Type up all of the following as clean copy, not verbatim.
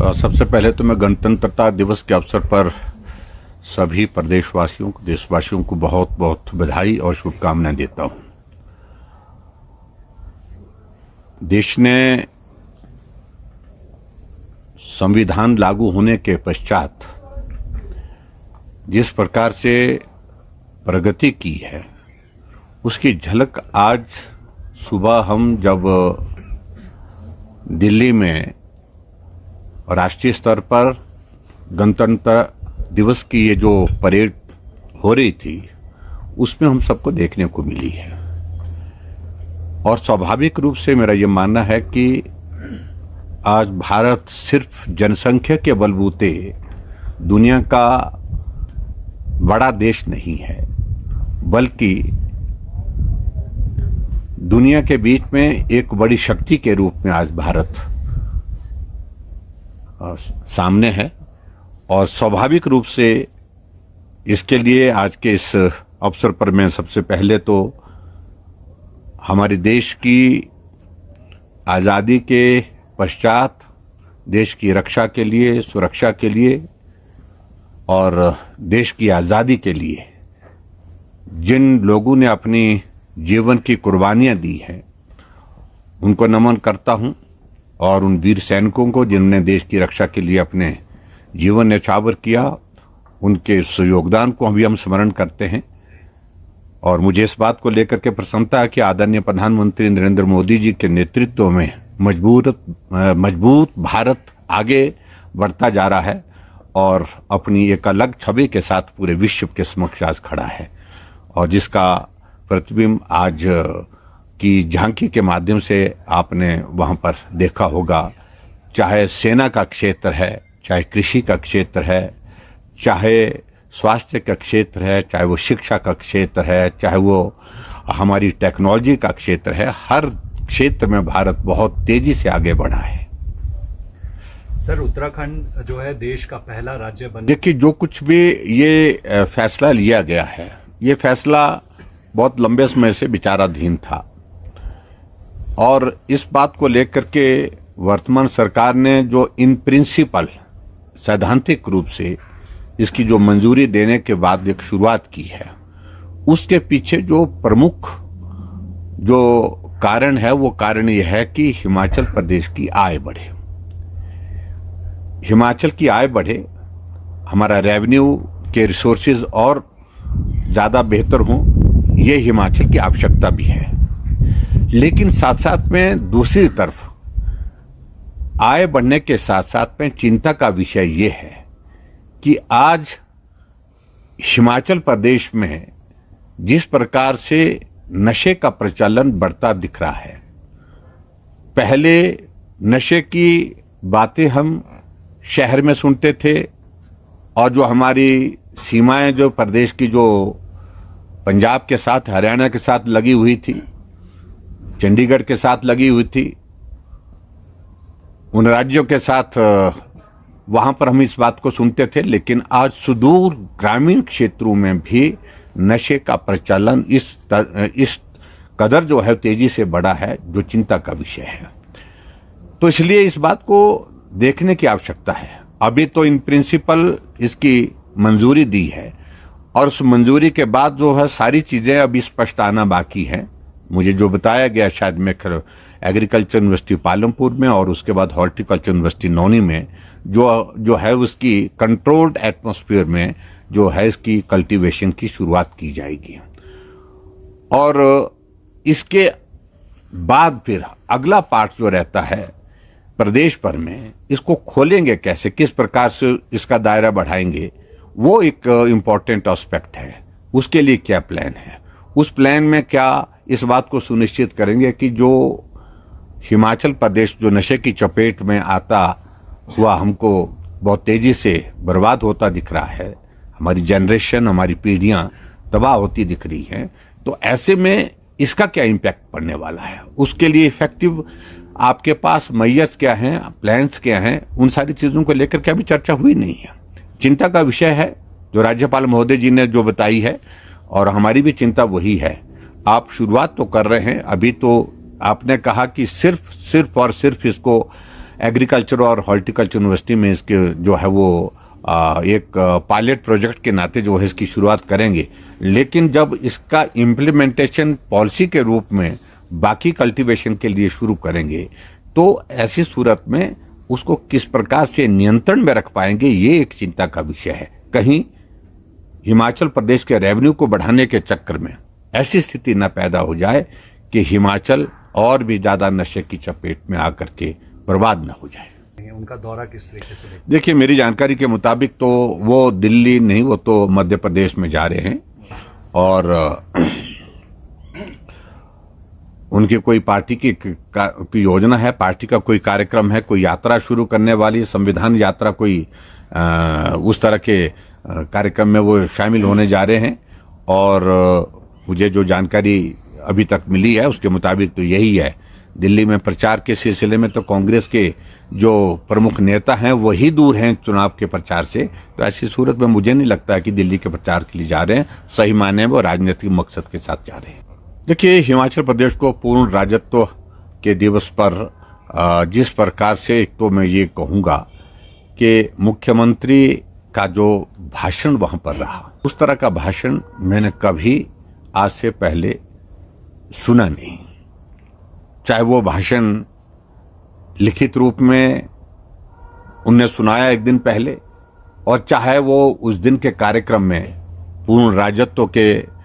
सबसे पहले तो मैं गणतंत्रता दिवस के अवसर पर सभी प्रदेशवासियों को, देशवासियों को बहुत बहुत बधाई और शुभकामनाएं देता हूं। देश ने संविधान लागू होने के पश्चात जिस प्रकार से प्रगति की है, उसकी झलक आज सुबह हम जब दिल्ली में राष्ट्रीय स्तर पर गणतंत्र दिवस की ये जो परेड हो रही थी, उसमें हम सबको देखने को मिली है। और स्वाभाविक रूप से मेरा ये मानना है कि आज भारत सिर्फ जनसंख्या के बलबूते दुनिया का बड़ा देश नहीं है, बल्कि दुनिया के बीच में एक बड़ी शक्ति के रूप में आज भारत सामने है। और स्वाभाविक रूप से इसके लिए आज के इस अवसर पर मैं सबसे पहले तो हमारे देश की आज़ादी के पश्चात देश की रक्षा के लिए, सुरक्षा के लिए और देश की आज़ादी के लिए जिन लोगों ने अपनी जीवन की कुर्बानियां दी हैं, उनको नमन करता हूं। और उन वीर सैनिकों को जिन्होंने देश की रक्षा के लिए अपने जीवन न्यौछावर किया, उनके इस योगदान को भी हम स्मरण करते हैं। और मुझे इस बात को लेकर के प्रसन्नता है कि आदरणीय प्रधानमंत्री नरेंद्र मोदी जी के नेतृत्व में मजबूत भारत आगे बढ़ता जा रहा है और अपनी एक अलग छवि के साथ पूरे विश्व के समक्ष आज खड़ा है, और जिसका प्रतिबिंब आज की झांकी के माध्यम से आपने वहां पर देखा होगा। चाहे सेना का क्षेत्र है, चाहे कृषि का क्षेत्र है, चाहे स्वास्थ्य का क्षेत्र है, चाहे वो शिक्षा का क्षेत्र है, चाहे वो हमारी टेक्नोलॉजी का क्षेत्र है, हर क्षेत्र में भारत बहुत तेजी से आगे बढ़ा है। सर, उत्तराखंड जो है देश का पहला राज्य बन, देखिए, जो कुछ भी ये फैसला लिया गया है, ये फैसला बहुत लंबे समय से विचाराधीन था, और इस बात को लेकर के वर्तमान सरकार ने जो इन प्रिंसिपल सैद्धांतिक रूप से इसकी जो मंजूरी देने के बाद एक शुरुआत की है, उसके पीछे जो प्रमुख जो कारण है, वो कारण यह है कि हिमाचल प्रदेश की आय बढ़े, हिमाचल की आय बढ़े, हमारा रेवेन्यू के रिसोर्सेज और ज़्यादा बेहतर हों, ये हिमाचल की आवश्यकता भी है। लेकिन साथ साथ में दूसरी तरफ आय बढ़ने के साथ साथ में चिंता का विषय ये है कि आज हिमाचल प्रदेश में जिस प्रकार से नशे का प्रचलन बढ़ता दिख रहा है, पहले नशे की बातें हम शहर में सुनते थे, और जो हमारी सीमाएं जो प्रदेश की जो पंजाब के साथ, हरियाणा के साथ लगी हुई थी, चंडीगढ़ के साथ लगी हुई थी, उन राज्यों के साथ वहां पर हम इस बात को सुनते थे। लेकिन आज सुदूर ग्रामीण क्षेत्रों में भी नशे का प्रचलन इस कदर जो है तेजी से बढ़ा है, जो चिंता का विषय है। तो इसलिए इस बात को देखने की आवश्यकता है। अभी तो इन प्रिंसिपल इसकी मंजूरी दी है, और उस मंजूरी के बाद जो है सारी चीजें अभी स्पष्ट आना बाकी हैं। मुझे जो बताया गया, शायद मैं एग्रीकल्चर यूनिवर्सिटी पालमपुर में और उसके बाद हॉर्टिकल्चर यूनिवर्सिटी नौनी में जो है उसकी कंट्रोल्ड एटमॉस्फेयर में जो है इसकी कल्टीवेशन की शुरुआत की जाएगी। और इसके बाद फिर अगला पार्ट जो रहता है प्रदेश भर में, इसको खोलेंगे कैसे, किस प्रकार से इसका दायरा बढ़ाएंगे, वो एक इम्पॉर्टेंट एस्पेक्ट है। उसके लिए क्या प्लान है, उस प्लान में क्या इस बात को सुनिश्चित करेंगे कि जो हिमाचल प्रदेश जो नशे की चपेट में आता हुआ हमको बहुत तेजी से बर्बाद होता दिख रहा है, हमारी जनरेशन, हमारी पीढ़ियां तबाह होती दिख रही हैं, तो ऐसे में इसका क्या इम्पैक्ट पड़ने वाला है, उसके लिए इफेक्टिव आपके पास मैयर्स क्या हैं, प्लान्स क्या हैं, उन सारी चीज़ों को लेकर के अभी चर्चा हुई नहीं है। चिंता का विषय है जो राज्यपाल महोदय जी ने जो बताई है, और हमारी भी चिंता वही है। आप शुरुआत तो कर रहे हैं, अभी तो आपने कहा कि सिर्फ और सिर्फ इसको एग्रीकल्चर और हॉर्टिकल्चर यूनिवर्सिटी में इसके जो है वो एक पायलट प्रोजेक्ट के नाते जो है इसकी शुरुआत करेंगे, लेकिन जब इसका इम्प्लीमेंटेशन पॉलिसी के रूप में बाकी कल्टीवेशन के लिए शुरू करेंगे तो ऐसी सूरत में उसको किस प्रकार से नियंत्रण में रख पाएंगे, ये एक चिंता का विषय है। कहीं हिमाचल प्रदेश के रेवेन्यू को बढ़ाने के चक्कर में ऐसी स्थिति न पैदा हो जाए कि हिमाचल और भी ज्यादा नशे की चपेट में आकर के बर्बाद न हो जाए। उनका दौरा किस तरीके से देखते देखिए, मेरी जानकारी के मुताबिक तो वो दिल्ली नहीं, वो तो मध्य प्रदेश में जा रहे हैं और उनकी कोई पार्टी की योजना है, पार्टी का कोई कार्यक्रम है, कोई यात्रा शुरू करने वाली संविधान यात्रा, कोई उस तरह के कार्यक्रम में वो शामिल होने जा रहे हैं। और मुझे जो जानकारी अभी तक मिली है उसके मुताबिक तो यही है। दिल्ली में प्रचार के सिलसिले में तो कांग्रेस के जो प्रमुख नेता हैं वही दूर हैं चुनाव के प्रचार से, तो ऐसी सूरत में मुझे नहीं लगता है कि दिल्ली के प्रचार के लिए जा रहे हैं। सही मायने में वो राजनीतिक मकसद के साथ जा रहे हैं। देखिए, हिमाचल प्रदेश को पूर्ण राज्यत्व के दिवस पर जिस प्रकार से, एक तो मैं ये कहूँगा कि मुख्यमंत्री का जो भाषण वहाँ पर रहा, उस तरह का भाषण मैंने कभी आज से पहले सुना नहीं। चाहे वो भाषण लिखित रूप में उनने सुनाया एक दिन पहले, और चाहे वो उस दिन के कार्यक्रम में पूर्ण राज्यत्व के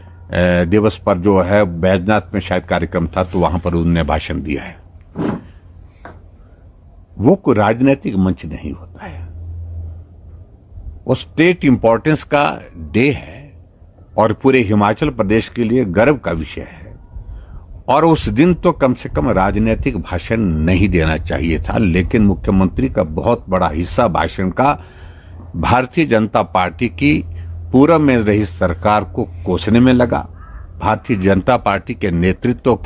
दिवस पर जो है बैजनाथ में शायद कार्यक्रम था, तो वहां पर उन्होंने भाषण दिया है। वो कोई राजनीतिक मंच नहीं होता है, वो स्टेट इंपॉर्टेंस का डे है और पूरे हिमाचल प्रदेश के लिए गर्व का विषय है। और उस दिन तो कम से कम राजनीतिक भाषण नहीं देना चाहिए था, लेकिन मुख्यमंत्री का बहुत बड़ा हिस्सा भाषण का भारतीय जनता पार्टी की पूर्व में रही सरकार को कोसने में लगा। भारतीय जनता पार्टी के नेतृत्व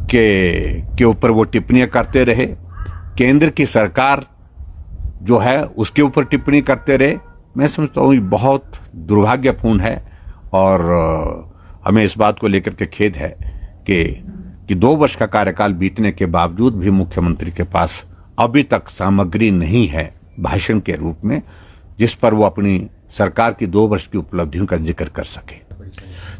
के ऊपर वो टिप्पणियां करते रहे, केंद्र की सरकार जो है उसके ऊपर टिप्पणी करते रहे। मैं समझता हूँ बहुत दुर्भाग्यपूर्ण है और हमें इस बात को लेकर के खेद है कि 2 वर्ष का कार्यकाल बीतने के बावजूद भी मुख्यमंत्री के पास अभी तक सामग्री नहीं है भाषण के रूप में जिस पर वो अपनी सरकार की 2 वर्ष की उपलब्धियों का जिक्र कर सके।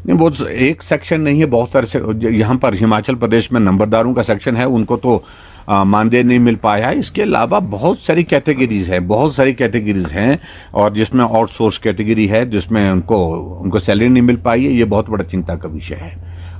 नहीं, बहुत एक सेक्शन नहीं है, बहुत सारे से यहाँ पर हिमाचल प्रदेश में नंबरदारों का सेक्शन है, उनको तो मानदेय नहीं मिल पाया है। इसके अलावा बहुत सारी कैटेगरीज हैं और जिसमें आउटसोर्स कैटेगरी है, जिसमें उनको सैलरी नहीं मिल पाई है। ये बहुत बड़ा चिंता का विषय है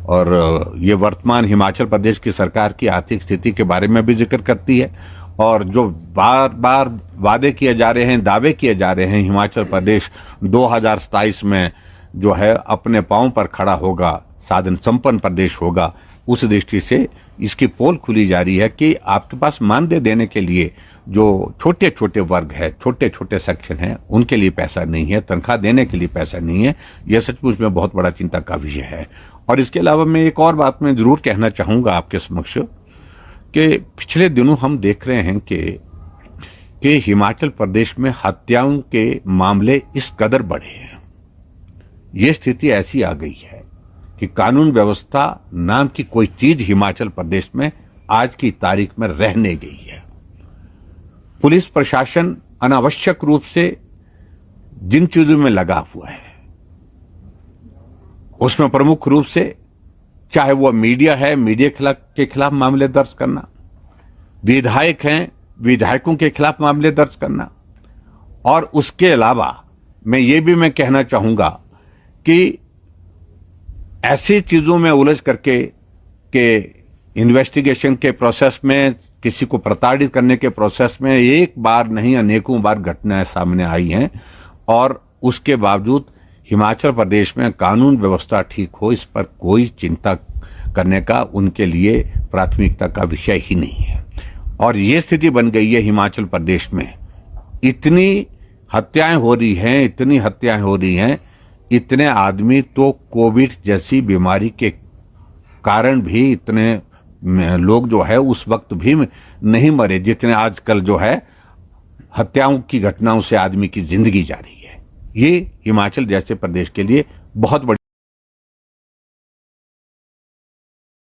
और ये वर्तमान हिमाचल प्रदेश की सरकार की आर्थिक स्थिति के बारे में भी जिक्र करती है। और जो बार बार वादे किए जा रहे हैं, दावे किए जा रहे हैं, हिमाचल प्रदेश 2027 में जो है अपने पांव पर खड़ा होगा, साधन संपन्न प्रदेश होगा, उस दृष्टि से इसकी पोल खुली जा रही है कि आपके पास मानदेय देने के लिए जो छोटे छोटे वर्ग है, छोटे छोटे सेक्शन हैं, उनके लिए पैसा नहीं है, तनख्वाह देने के लिए पैसा नहीं है। यह सचमुच में बहुत बड़ा चिंता का विषय है। और इसके अलावा मैं एक और बात मैं जरूर कहना चाहूंगा आपके समक्ष कि पिछले दिनों हम देख रहे हैं कि हिमाचल प्रदेश में हत्याओं के मामले इस कदर बढ़े हैं, ये स्थिति ऐसी आ गई है कि कानून व्यवस्था नाम की कोई चीज हिमाचल प्रदेश में आज की तारीख में रहने गई है। पुलिस प्रशासन अनावश्यक रूप से जिन चीजों में लगा हुआ है उसमें प्रमुख रूप से चाहे वो मीडिया है, मीडिया के खिलाफ मामले दर्ज करना, विधायक हैं, विधायकों के खिलाफ मामले दर्ज करना, और उसके अलावा मैं कहना चाहूंगा कि ऐसी चीजों में उलझ करके के इन्वेस्टिगेशन के प्रोसेस में, किसी को प्रताड़ित करने के प्रोसेस में एक बार नहीं अनेकों बार घटनाएं सामने आई हैं और उसके बावजूद हिमाचल प्रदेश में कानून व्यवस्था ठीक हो, इस पर कोई चिंता करने का उनके लिए प्राथमिकता का विषय ही नहीं है। और ये स्थिति बन गई है हिमाचल प्रदेश में, इतनी हत्याएं हो रही हैं, इतने आदमी तो कोविड जैसी बीमारी के कारण भी इतने लोग जो है उस वक्त भी नहीं मरे जितने आजकल जो है हत्याओं की घटनाओं से आदमी की जिंदगी जा रही है। ये हिमाचल जैसे प्रदेश के लिए बहुत बड़ी